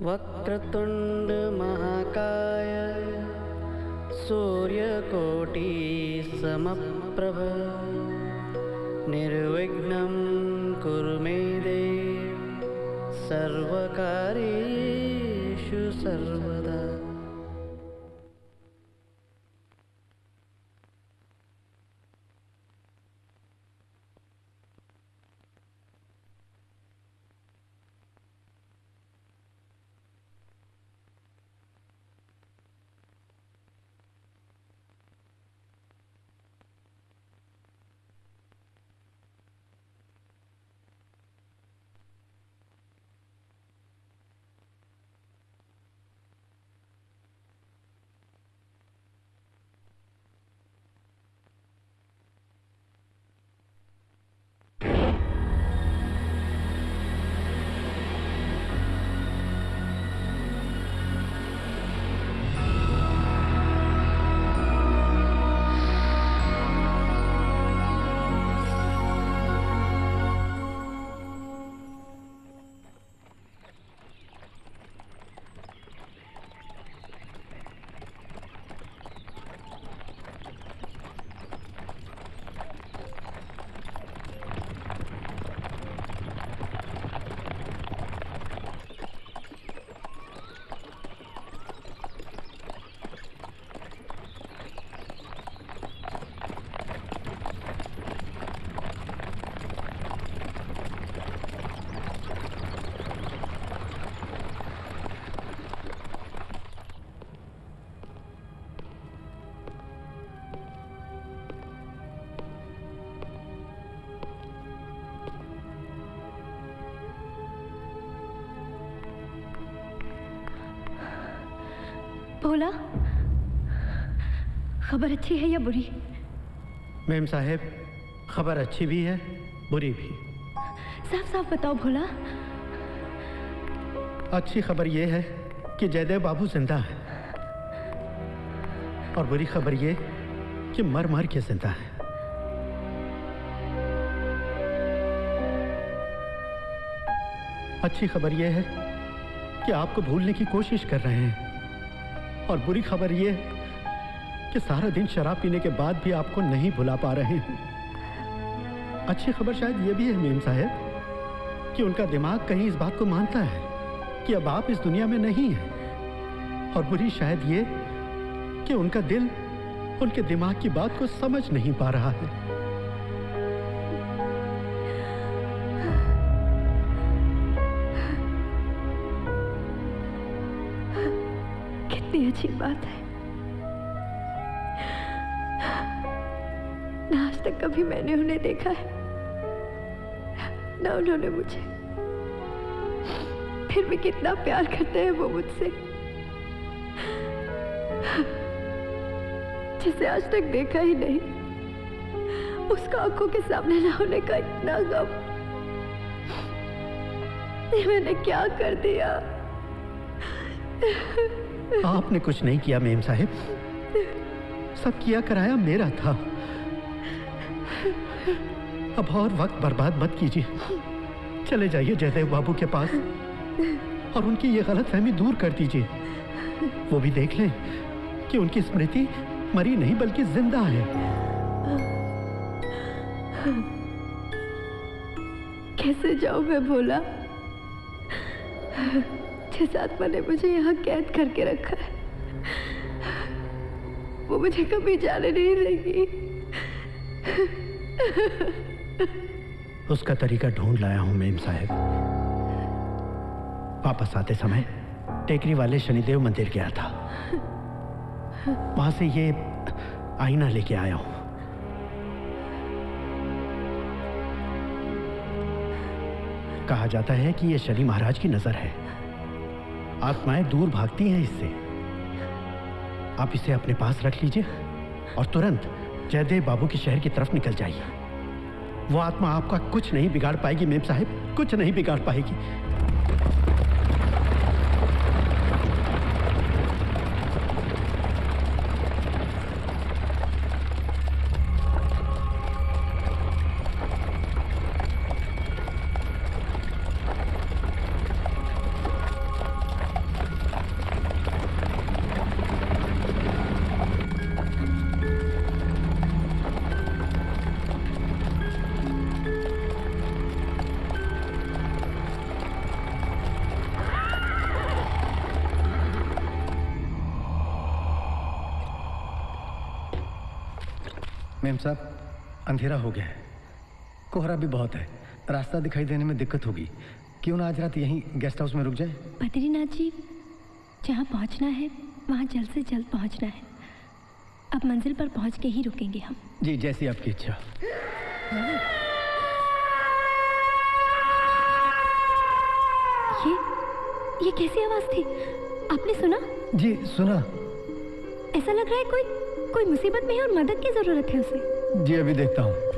वक्रतुंड महाकाय सूर्यकोटि समप्रभ निर्विघ्नं कुरु मे देव सर्वकार्येषु सर्वदा। भोला, खबर अच्छी है या बुरी? मेम साहेब, खबर अच्छी भी है बुरी भी। साफ साफ बताओ भोला। अच्छी खबर यह है कि जयदेव बाबू जिंदा है और बुरी खबर यह कि मर मर के जिंदा है। अच्छी खबर यह है कि आपको भूलने की कोशिश कर रहे हैं और बुरी खबर यह कि सारा दिन शराब पीने के बाद भी आपको नहीं भुला पा रहे हैं। अच्छी खबर शायद यह भी है मेम साहब कि उनका दिमाग कहीं इस बात को मानता है कि अब आप इस दुनिया में नहीं हैं, और बुरी शायद ये कि उनका दिल उनके दिमाग की बात को समझ नहीं पा रहा है। कितनी अच्छी बात है। ना आज तक कभी मैंने उन्हें देखा है, ना उन्होंने मुझे। फिर भी कितना प्यार करते हैं वो मुझसे, जिसे आज तक देखा ही नहीं, उसका आंखों के सामने ना होने का इतना गम। ये मैंने क्या कर दिया? आपने कुछ नहीं किया मेम साहिब, सब किया कराया मेरा था। अब और वक्त बर्बाद मत कीजिए, चले जाइए जयदेव बाबू के पास और उनकी ये गलतफहमी दूर कर दीजिए। वो भी देख लें कि उनकी स्मृति मरी नहीं बल्कि जिंदा है। कैसे जाऊं मैं भोला, जिस आत्मा ने मुझे यहाँ कैद करके रखा है वो मुझे कभी जाने नहीं देगी। उसका तरीका ढूंढ लाया हूं मेम साहब। वापस आते समय टेकरी वाले शनिदेव मंदिर गया था, वहां से ये आईना लेके आया हूं। कहा जाता है कि ये शनि महाराज की नजर है, आत्माएं दूर भागती हैं इससे। आप इसे अपने पास रख लीजिए और तुरंत जयदेव बाबू के शहर की तरफ निकल जाइए। वो आत्मा आपका कुछ नहीं बिगाड़ पाएगी मेम साहब, कुछ नहीं बिगाड़ पाएगी। मेम साहब, अंधेरा हो गया है, कोहरा भी बहुत है, रास्ता दिखाई देने में दिक्कत होगी। क्यों ना आज रात यहीं गेस्ट हाउस में रुक जाए? बद्रीनाथ जी, जहाँ पहुँचना है वहाँ जल्द से जल्द पहुँचना है। अब मंजिल पर पहुँच के ही रुकेंगे हम। जी, जैसी आपकी इच्छा। ये कैसी आवाज थी? आपने सुना? जी सुना। ऐसा लग रहा है कोई मुसीबत में है और मदद की जरूरत है उसे। जी अभी देखता हूँ।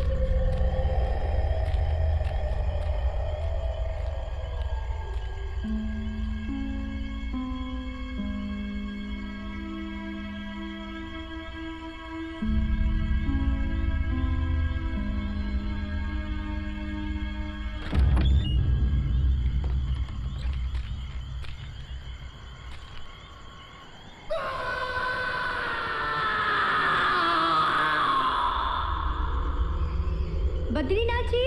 बद्रीनाथ जी,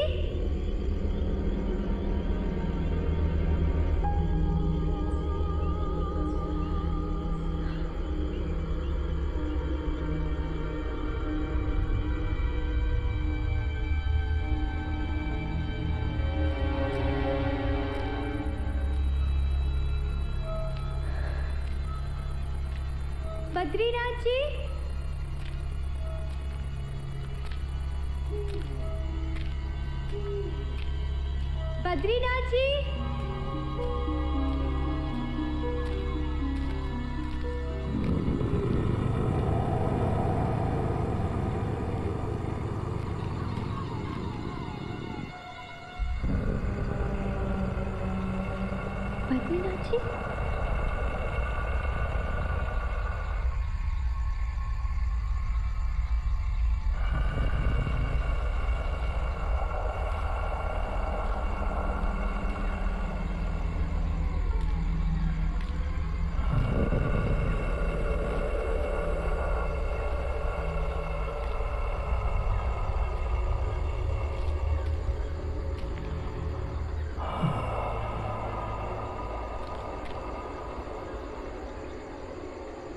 बद्रीनाथ जी, बद्रीनाथ जी, बद्रीनाथ जी,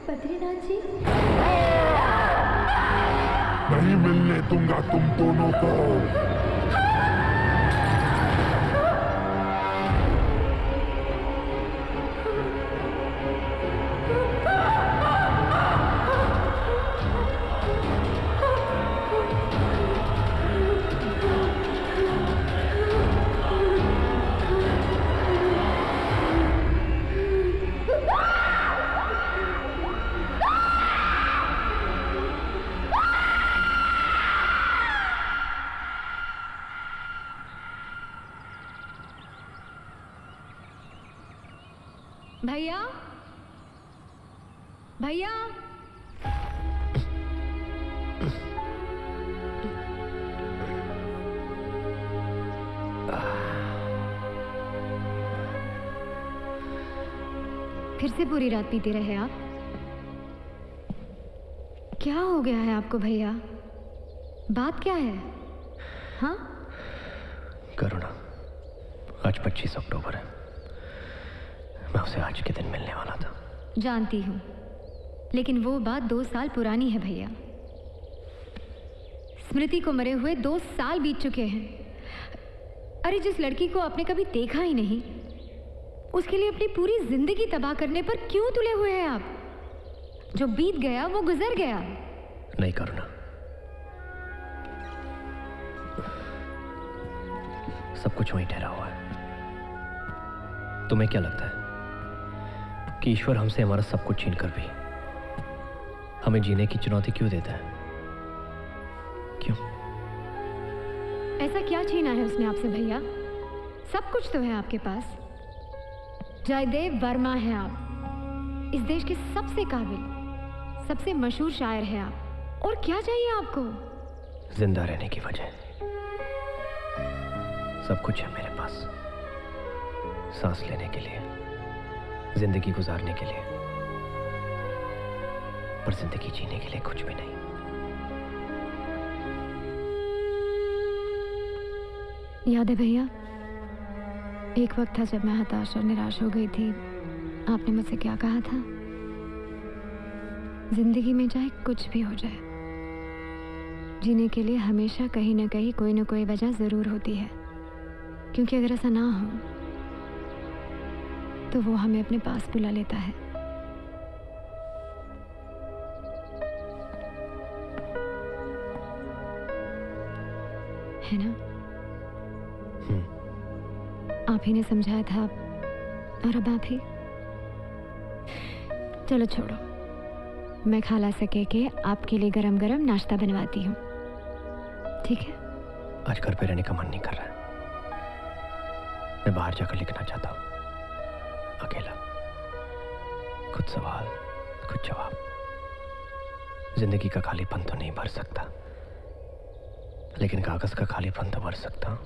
बद्रीनाथ जी, नहीं मिलने दूंगा तुम दोनों को। भैया, भैया, फिर से पूरी रात पीते रहे आप? क्या हो गया है आपको भैया? बात क्या है? हाँ? करुणा, आज 25 अक्टूबर है। मैं उसे आज के दिन मिलने वाला था। जानती हूँ, लेकिन वो बात 2 साल पुरानी है भैया। स्मृति को मरे हुए 2 साल बीत चुके हैं। अरे जिस लड़की को आपने कभी देखा ही नहीं, उसके लिए अपनी पूरी जिंदगी तबाह करने पर क्यों तुले हुए हैं आप? जो बीत गया वो गुजर गया। नहीं करुणा, सब कुछ वहीं ठहरा हुआ है। तुम्हें क्या लगता है कि ईश्वर हमसे हमारा सब कुछ छीन कर भी हमें जीने की चुनौती क्यों देता है? क्यों? ऐसा क्या छीना है उसने आपसे भैया? सब कुछ तो है आपके पास। जयदेव वर्मा है आप, इस देश के सबसे काबिल, सबसे मशहूर शायर हैं आप। और क्या चाहिए आपको? जिंदा रहने की वजह सब कुछ है मेरे पास। सांस लेने के लिए, जिंदगी गुजारने के लिए, पर जिंदगी जीने के लिए कुछ भी नहीं। याद है भैया, एक वक्त था जब मैं हताश और निराश हो गई थी। आपने मुझसे क्या कहा था? जिंदगी में चाहे कुछ भी हो जाए, जीने के लिए हमेशा कहीं ना कहीं कोई ना कोई वजह ज़रूर होती है, क्योंकि अगर ऐसा ना हो तो वो हमें अपने पास बुला लेता है। है ना? आप ही ने समझाया था और अब आप ही। चलो छोड़ो, मैं खाला से कह के आपके लिए गरम गरम नाश्ता बनवाती हूँ, ठीक है? आज घर पे रहने का मन नहीं कर रहा है। मैं बाहर जाकर लिखना चाहता हूँ, अकेला। खुद सवाल, खुद जवाब। जिंदगी का खालीपन तो नहीं भर सकता, लेकिन कागज का खालीपन तो भर सकता हूँ।